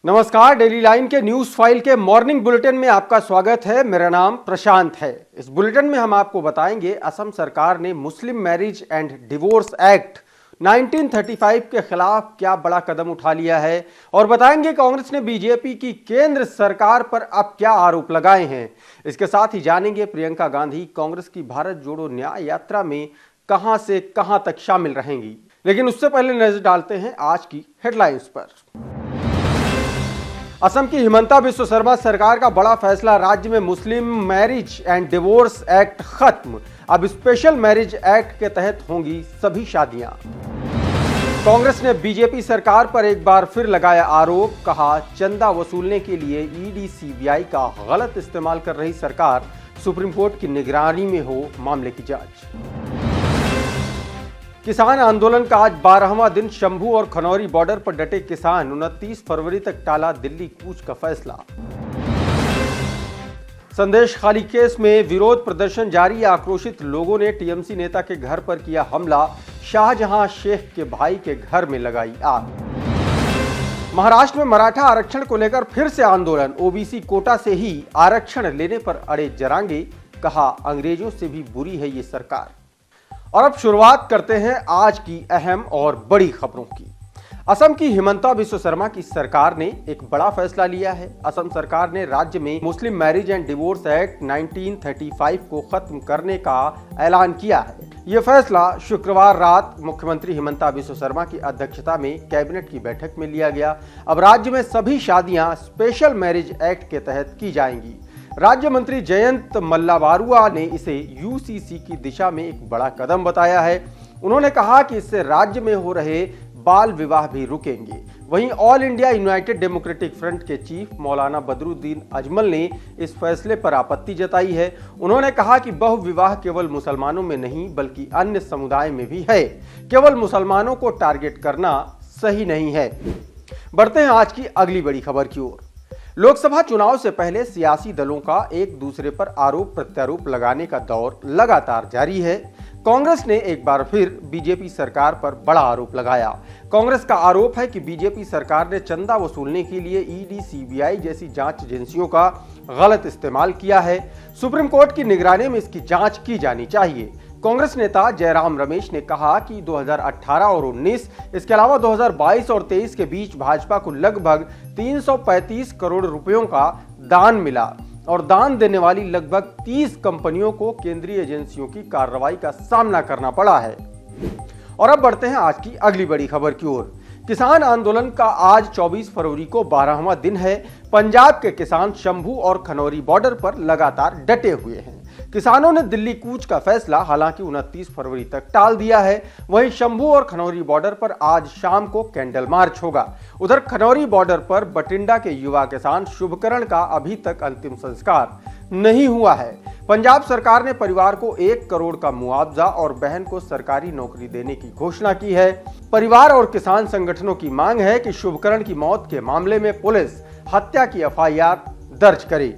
नमस्कार, daily line के news file के मॉर्निंग बुलेटिन में आपका स्वागत है। मेरा नाम प्रशांत है। इस बुलेटिन में हम आपको बताएंगे असम सरकार ने मुस्लिम मैरिज एंड डिवोर्स एक्ट 1935 के खिलाफ क्या बड़ा कदम उठा लिया है और बताएंगे कांग्रेस ने बीजेपी की केंद्र सरकार पर अब क्या आरोप लगाए हैं। इसके साथ ही जानेंगे प्रियंका गांधी कांग्रेस की भारत जोड़ो न्याय यात्रा में कहां से कहां तक शामिल रहेंगी। लेकिन उससे पहले नजर डालते हैं आज की हेडलाइंस पर। असम की हिमंता बिस्वा शर्मा सरकार का बड़ा फैसला, राज्य में मुस्लिम मैरिज एंड डिवोर्स एक्ट खत्म, अब स्पेशल मैरिज एक्ट के तहत होंगी सभी शादियां। कांग्रेस ने बीजेपी सरकार पर एक बार फिर लगाया आरोप, कहा चंदा वसूलने के लिए ईडी सीबीआई का गलत इस्तेमाल कर रही सरकार, सुप्रीम कोर्ट की निगरानी में हो मामले की जांच। किसान आंदोलन का आज 12वां दिन, शंभू और खनौरी बॉर्डर पर डटे किसान, 29 फरवरी तक टाला दिल्ली कूच का फैसला। संदेश खाली केस में विरोध प्रदर्शन जारी, आक्रोशित लोगों ने टीएमसी नेता के घर पर किया हमला, शाहजहां शेख के भाई के घर में लगाई आग। महाराष्ट्र में मराठा आरक्षण को लेकर फिर से आंदोलन, ओबीसी कोटा से ही आरक्षण लेने पर अड़े जरांगे, कहा अंग्रेजों से भी बुरी है ये सरकार। और अब शुरुआत करते हैं आज की अहम और बड़ी खबरों की। असम की हिमंता बिस्वा शर्मा की सरकार ने एक बड़ा फैसला लिया है। असम सरकार ने राज्य में मुस्लिम मैरिज एंड डिवोर्स एक्ट 1935 को खत्म करने का ऐलान किया है। यह फैसला शुक्रवार रात मुख्यमंत्री हिमंता बिस्वा शर्मा की अध्यक्षता में कैबिनेट की बैठक में लिया गया। अब राज्य में सभी शादियां स्पेशल मैरिज एक्ट के तहत की जाएंगी। राज्य मंत्री जयंत मल्लावारुआ ने इसे यूसीसी की दिशा में एक बड़ा कदम बताया है। उन्होंने कहा कि इससे राज्य में हो रहे बाल विवाह भी रुकेंगे। वहीं all India United democratic front के चीफ मौलाना बदरुद्दीन अजमल ने इस फैसले पर आपत्ति जताई है। उन्होंने कहा कि बहुविवाह केवल मुसलमानों में नहीं बल्कि अन्य समुदाय में भी है, केवल मुसलमानों को टारगेट करना सही नहीं है। बढ़ते हैं आज की अगली बड़ी खबर की ओर। लोकसभा चुनाव से पहले सियासी दलों का एक दूसरे पर आरोप प्रत्यारोप लगाने का दौर लगातार जारी है। कांग्रेस ने एक बार फिर बीजेपी सरकार पर बड़ा आरोप लगाया। कांग्रेस का आरोप है कि बीजेपी सरकार ने चंदा वसूलने के लिए ईडी सीबीआई जैसी जांच एजेंसियों का गलत इस्तेमाल किया है। सुप्रीम कोर्ट की निगरानी में इसकी जांच की जानी चाहिए। कांग्रेस नेता जयराम रमेश ने कहा कि 2018 और 19, इसके अलावा 2022 और 23 के बीच भाजपा को लगभग 335 करोड़ रुपयों का दान मिला और दान देने वाली लगभग 30 कंपनियों को केंद्रीय एजेंसियों की कार्रवाई का सामना करना पड़ा है। और अब बढ़ते हैं आज की अगली बड़ी खबर की ओर। किसान आंदोलन का आज 24 फरवरी को 12वां दिन है। पंजाब के किसान शंभू और खनौरी बॉर्डर पर लगातार डटे हुए हैं। किसानों ने दिल्ली कूच का फैसला हालांकि 29 फरवरी तक टाल दिया है। वहीं शंभू और खनौरी बॉर्डर पर आज शाम को कैंडल मार्च होगा। उधर खनौरी बॉर्डर पर बठिंडा के युवा किसान शुभकरण का अभी तक अंतिम संस्कार नहीं हुआ है। पंजाब सरकार ने परिवार को 1 करोड़ का मुआवजा और बहन को सरकारी नौकरी देने की घोषणा की है। परिवार और किसान संगठनों की मांग है कि शुभकरण की मौत के मामले में पुलिस हत्या की एफआईआर दर्ज करे।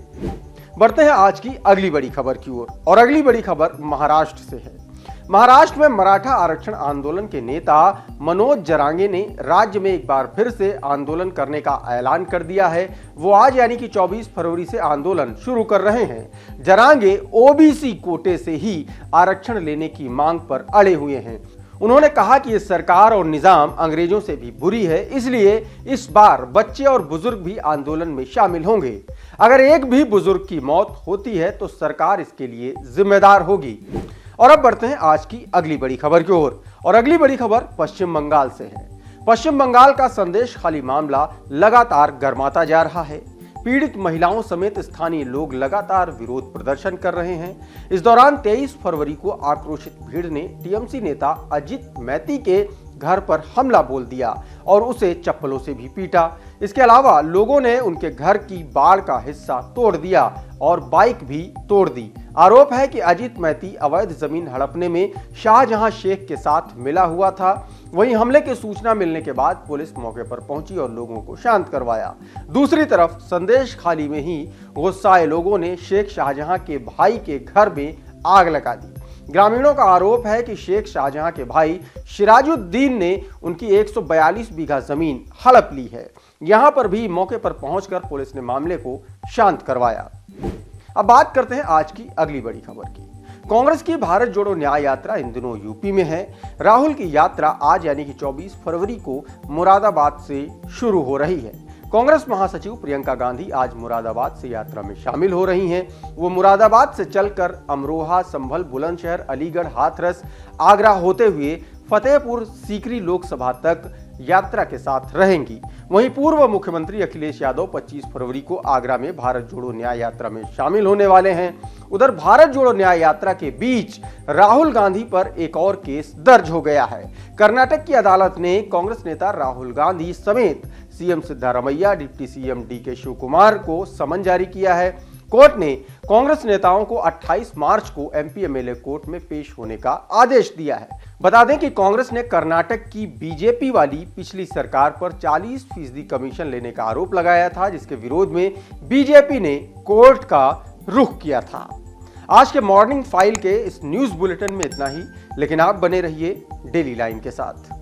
बढ़ते हैं आज की अगली बड़ी खबर की ओर और अगली बड़ी खबर महाराष्ट्र से है। महाराष्ट्र में मराठा आरक्षण आंदोलन के नेता मनोज जरांगे ने राज्य में एक बार फिर से आंदोलन करने का ऐलान कर दिया है। वो आज यानी कि 24 फरवरी से आंदोलन शुरू कर रहे हैं। जरांगे ओबीसी कोटे से ही आरक्षण लेने की मांग पर अड़े हुए हैं। उन्होंने कहा कि ये सरकार और निजाम अंग्रेजों से भी बुरी है, इसलिए इस बार बच्चे और बुजुर्ग भी आंदोलन में शामिल होंगे। अगर एक भी बुजुर्ग की मौत होती है तो सरकार इसके लिए जिम्मेदार होगी। और अब बढ़ते हैं आज की अगली बड़ी खबर की ओर और अगली बड़ी खबर पश्चिम बंगाल से है। पश्चिम बंगाल का संदेश खाली मामला लगातार गर्माता जा रहा है। पीड़ित महिलाओं समेत स्थानीय लोग लगातार विरोध प्रदर्शन कर रहे हैं। इस दौरान 23 फरवरी को आक्रोशित भीड़ ने टीएमसी नेता अजित मैती के घर पर हमला बोल दिया और उसे चप्पलों से भी पीटा। इसके अलावा लोगों ने उनके घर की बाड़ का हिस्सा तोड़ दिया और बाइक भी तोड़ दी। आरोप है कि अजित मैती अवैध जमीन हड़पने में शाहजहां शेख के साथ मिला हुआ था। वहीं हमले की सूचना मिलने के बाद पुलिस मौके पर पहुंची और लोगों को शांत करवाया। दूसरी तरफ संदेश खाली में ही गुस्साए लोगों ने शेख शाहजहां के भाई के घर में आग लगा दी। ग्रामीणों का आरोप है कि शेख शाहजहां के भाई सिराजुद्दीन ने उनकी 142 बीघा जमीन हड़प ली है। यहां पर भी मौके पर पहुंचकर पुलिस ने मामले को शांत करवाया। अब बात करते हैं आज की अगली बड़ी खबर की। कांग्रेस की भारत जोड़ो न्याय यात्रा इन दिनों यूपी में है। राहुल की यात्रा आज यानी कि 24 फरवरी को मुरादाबाद से शुरू हो रही है। कांग्रेस महासचिव प्रियंका गांधी आज मुरादाबाद से यात्रा में शामिल हो रही हैं। वो मुरादाबाद से चलकर अमरोहा, संभल, बुलंदशहर, अलीगढ़, हाथरस, आगरा होते हुए फतेहपुर सीकरी लोकसभा तक यात्रा के साथ रहेंगी। वहीं पूर्व मुख्यमंत्री अखिलेश यादव 25 फरवरी को आगरा में भारत जोड़ो न्याय यात्रा में शामिल होने वाले हैं। उधर भारत जोड़ो न्याय यात्रा के बीच राहुल गांधी पर एक और केस दर्ज हो गया है। कर्नाटक की अदालत ने कांग्रेस नेता राहुल गांधी समेत CM Siddaramaiah, deputy CM DK Shivakumar को समन जारी किया है। कोर्ट ने कांग्रेस नेताओं को 28 मार्च को एमपी एमएलए कोर्ट में पेश होने का आदेश दिया है। बता दें कि कांग्रेस ने कर्नाटक की बीजेपी वाली पिछली सरकार पर 40% कमीशन लेने का आरोप लगाया था, जिसके विरोध में बीजेपी ने कोर्ट का रुख किया था। आज के मॉर्निंग फाइल के इस न्यूज बुलेटिन में इतना ही, लेकिन आप बने रहिए डेली लाइन के साथ।